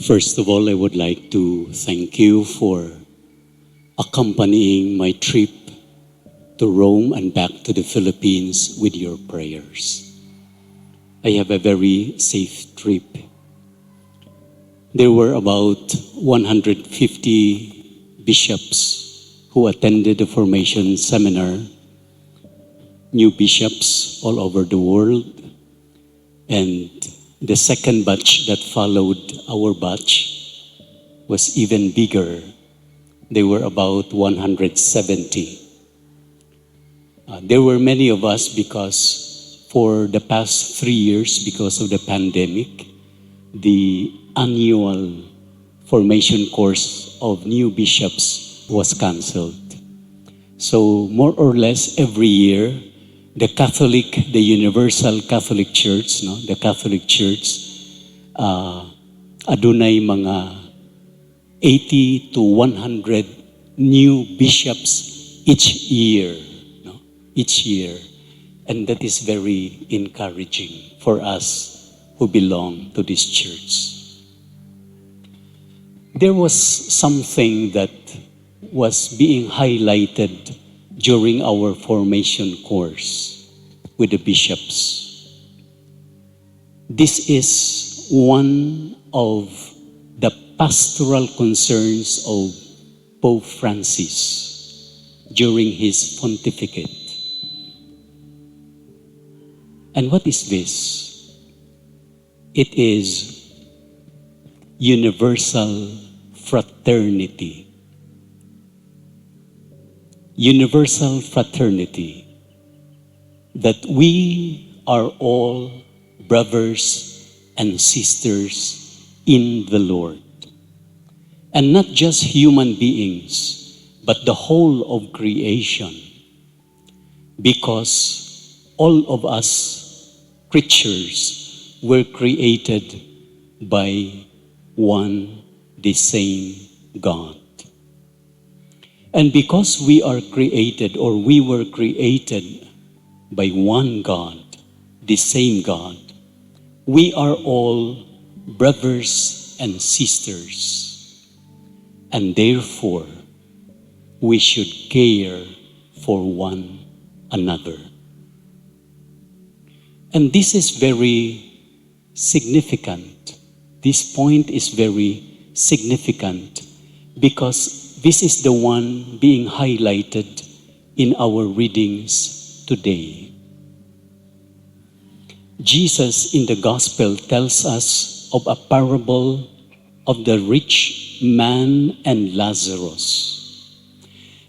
First of all, I would like to thank you for accompanying my trip to Rome and back to the Philippines with your prayers. I have a very safe trip. There were about 150 bishops who attended the formation seminar, new bishops all over the world, and the second batch that followed our batch was even bigger. They were about 170. There were many of us because for the past 3 years, because of the pandemic, the annual formation course of new bishops was canceled. So more or less every year, the Universal Catholic Church, the Catholic Church, adunay mga 80 to 100 new bishops each year. And that is very encouraging for us who belong to this church. There was something that was being highlighted during our formation course with the bishops. This is one of the pastoral concerns of Pope Francis during his pontificate. And what is this? It is universal fraternity. Universal fraternity, that we are all brothers and sisters in the Lord. And not just human beings, but the whole of creation. Because all of us creatures were created by one, the same God. And because we are created, or we were created by one God, the same God, we are all brothers and sisters. And therefore, we should care for one another. And this is very significant. This point is very significant because this is the one being highlighted in our readings today. Jesus in the Gospel tells us of a parable of the rich man and Lazarus.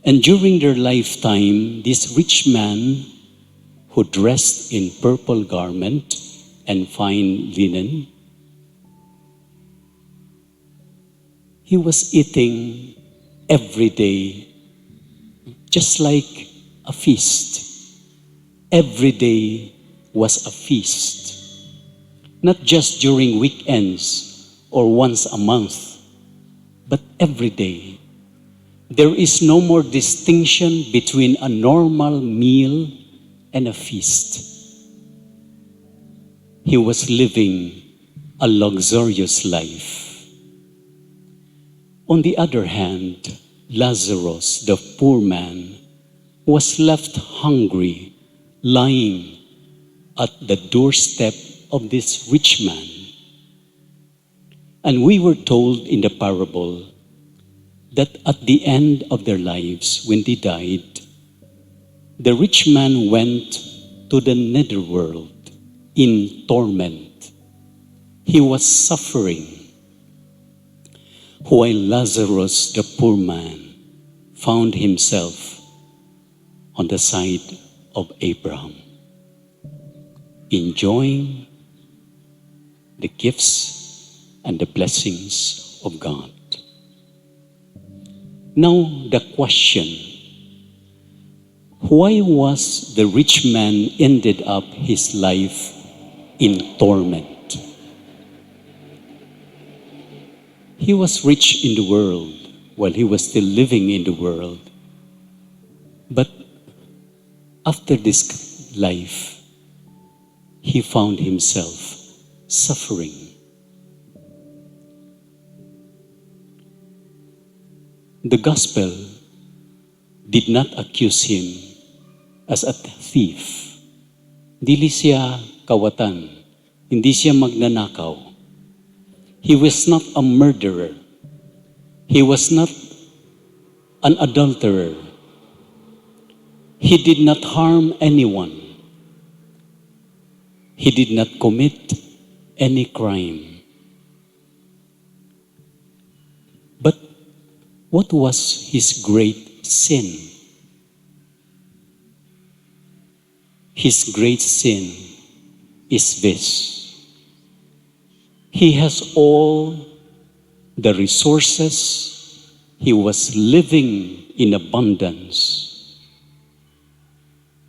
And during their lifetime, this rich man, who dressed in purple garment and fine linen, he was eating every day, just like a feast. Every day was a feast. Not just during weekends or once a month, but every day. There is no more distinction between a normal meal and a feast. He was living a luxurious life. On the other hand, Lazarus, the poor man, was left hungry, lying at the doorstep of this rich man. And we were told in the parable that at the end of their lives, when they died, the rich man went to the netherworld in torment. He was suffering, while Lazarus, the poor man, found himself on the side of Abraham, enjoying the gifts and the blessings of God. Now the question, why was the rich man ended up his life in torment? He was rich in the world while he was still living in the world. But after this life, he found himself suffering. The gospel did not accuse him as a thief. Dili siya kawatan. Hindi siya magnanakaw. He was not a murderer. He was not an adulterer. He did not harm anyone. He did not commit any crime. But what was his great sin? His great sin is this. He has all the resources. He was living in abundance.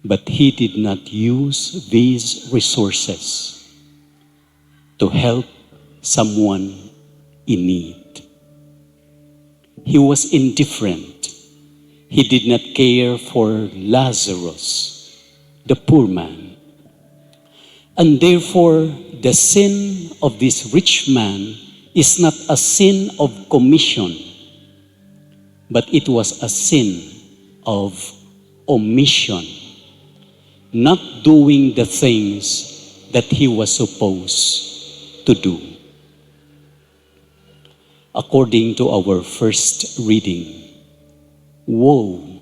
But he did not use these resources to help someone in need. He was indifferent. He did not care for Lazarus, the poor man. And therefore, the sin of this rich man is not a sin of commission, but it was a sin of omission, not doing the things that he was supposed to do. According to our first reading, woe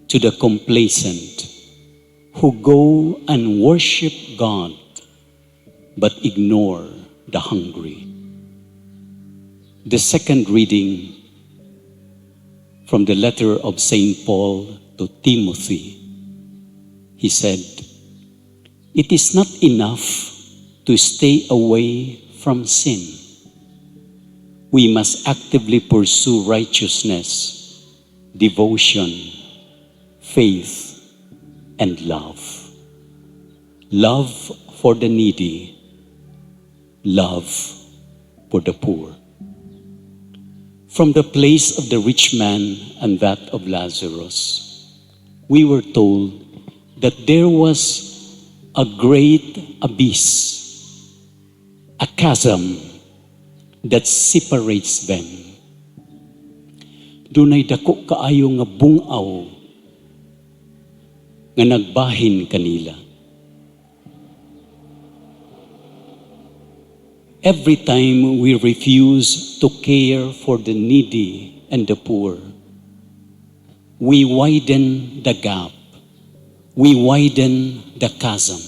to the complacent who go and worship God but ignore the hungry. The second reading from the letter of St. Paul to Timothy, he said, "It is not enough to stay away from sin. We must actively pursue righteousness, devotion, faith, and love. Love for the needy, love for the poor." From the place of the rich man and that of Lazarus, we were told that there was a great abyss, a chasm that separates them. Dunay dako kaayo nga bungaw nga nagbahin kanila. Every time we refuse to care for the needy and the poor, we widen the gap. We widen the chasm.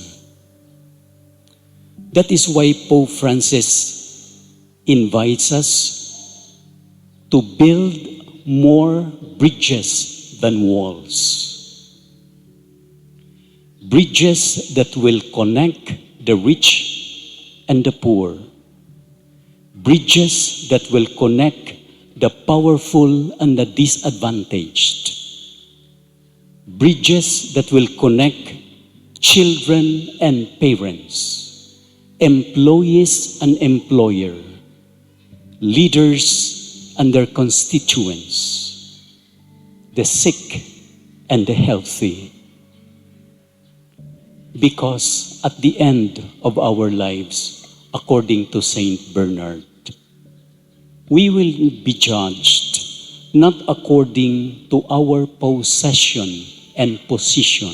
That is why Pope Francis invites us to build more bridges than walls. Bridges that will connect the rich and the poor. Bridges that will connect the powerful and the disadvantaged. Bridges that will connect children and parents, employees and employer, leaders and their constituents, the sick and the healthy. Because at the end of our lives, according to Saint Bernard, we will be judged not according to our possession and position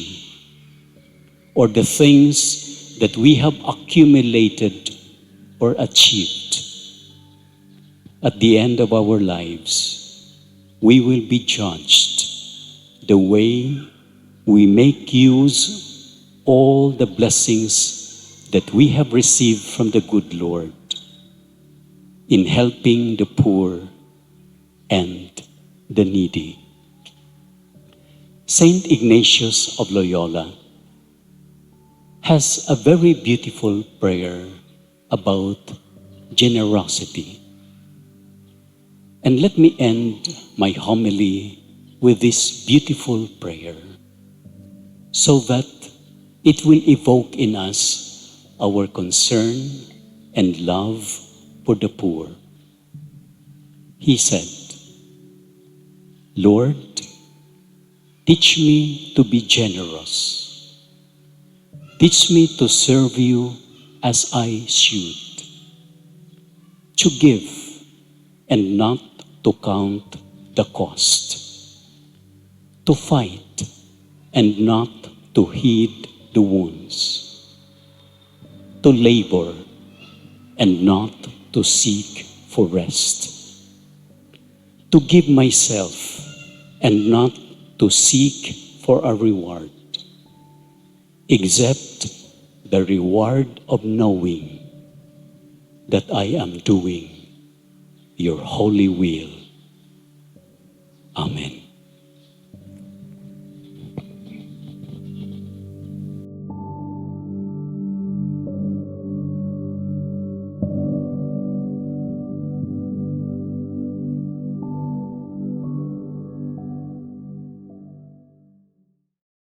or the things that we have accumulated or achieved. At the end of our lives, we will be judged the way we make use all the blessings that we have received from the good Lord in helping the poor and the needy. Saint Ignatius of Loyola has a very beautiful prayer about generosity. And let me end my homily with this beautiful prayer so that it will evoke in us our concern and love for the poor. He said, "Lord, teach me to be generous. Teach me to serve you as I should, to give and not to count the cost, to fight and not to heed the wounds, to labor and not to seek for rest, to give myself and not to seek for a reward, except the reward of knowing that I am doing your holy will. Amen.